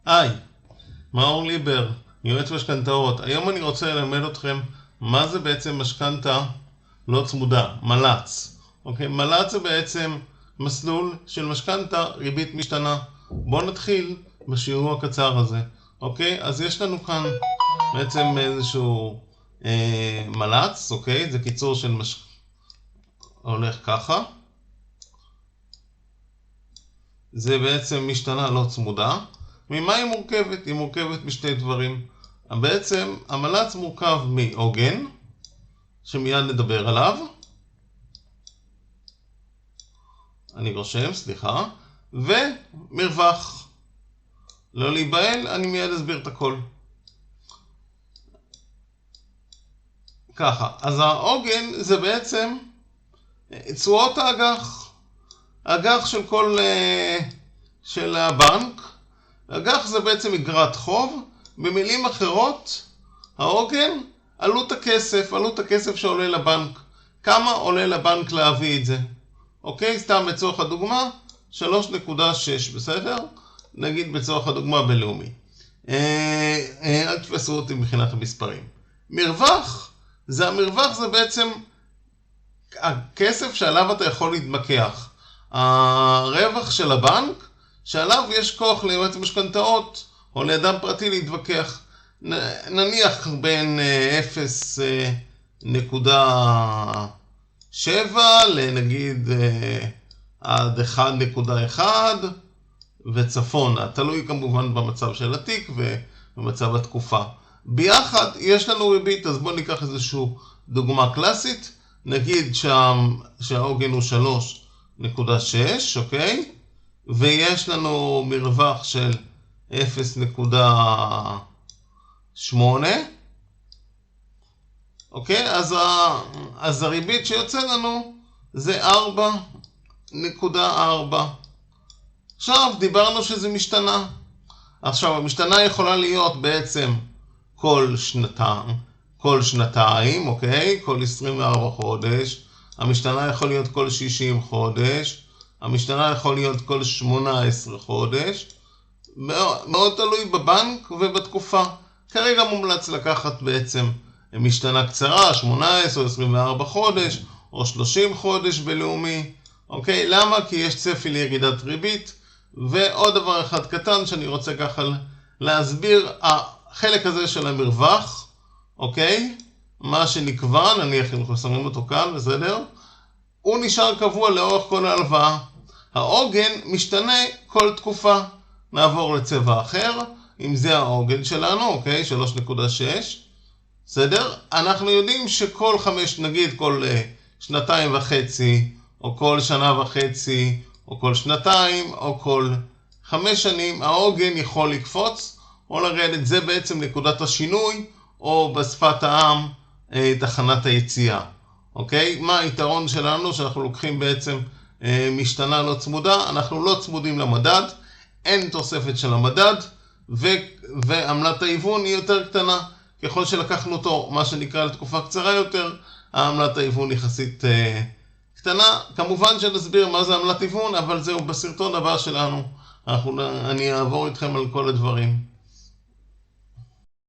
היי, מאור ליבר, יועץ משכנתאות. היום אני רוצה ללמד אתכם מה זה בעצם משכנתה לא צמודה, מל"צ. אוקיי, מל"צ זה בעצם מסלול של משכנתה ריבית משתנה. בואו נתחיל בשיעור הקצר הזה. אוקיי, אז יש לנו כאן בעצם איזשהו מל"צ, אוקיי? זה קיצור של הולך ככה. זה בעצם משתנה לא צמודה. ממה היא מורכבת? היא מורכבת משתי דברים. בעצם המל"צ מורכב מעוגן, שמיד נדבר עליו. אני רושם, סליחה. ומרווח. לא להיבהל, אני מיד אסביר את הכל. ככה, אז העוגן זה בעצם תשואות האג"ח. אג"ח של של הבנק. אג"ח זה בעצם אגרת חוב. במילים אחרות, העוגן, עלות הכסף שעולה לבנק. כמה עולה לבנק להביא את זה? אוקיי, סתם בצורך הדוגמה, 3.6, בסדר? נגיד בצורך הדוגמה בלאומי. אל תפסו אותי מבחינת המספרים. מרווח זה בעצם הכסף שעליו אתה יכול להתמקח. הרווח של הבנק, שעליו יש כוח ליועץ משכנתאות או לאדם פרטי להתווכח. נניח בין 0.7 לנגיד עד 1.1 וצפונה. תלוי כמובן במצב של התיק ובמצב התקופה. ביחד יש לנו ריבית, אז בואו ניקח איזושהי דוגמה קלאסית. נגיד שהעוגן הוא 3.6, אוקיי? ויש לנו מרווח של 0.8. אוקיי? אז הריבית שיוצא לנו זה 4.4. עכשיו דיברנו שזה משתנה. עכשיו המשתנה יכולה להיות בעצם כל שנתיים, אוקיי? כל 24 חודש. המשתנה יכול להיות כל 60 חודש. המשתנה יכול להיות כל 18 חודש. מאוד תלוי בבנק ובתקופה. כרגע מומלץ לקחת בעצם משתנה קצרה, 18 או 24 חודש, או 30 חודש בלאומי. אוקיי? למה? כי יש צפי לירידת ריבית. ועוד דבר אחד קטן שאני רוצה ככה להסביר, החלק הזה של המרווח, אוקיי? מה שנקבע, נניח אנחנו שמים אותו כאן, בסדר? הוא נשאר קבוע לאורך כל ההלוואה. העוגן משתנה כל תקופה. נעבור לצבע אחר, אם זה העוגן שלנו, אוקיי? 3.6. בסדר? אנחנו יודעים שכל נגיד כל 2.5, או כל 1.5 שנה, או כל 2, או כל 5 שנים, העוגן יכול לקפוץ או לרדת. זה בעצם נקודת השינוי, או בשפת העם, תחנת היציאה. אוקיי? מה היתרון שלנו? שאנחנו לוקחים בעצם משתנה לא צמודה, אנחנו לא צמודים למדד, אין תוספת של המדד, ועמלת ההיוון היא יותר קטנה. ככל שלקחנו אותו, מה שנקרא לתקופה קצרה יותר, העמלת ההיוון יחסית קטנה. כמובן שנסביר מה זה עמלת היוון, אבל זהו בסרטון הבא שלנו. אני אעבור איתכם על כל הדברים.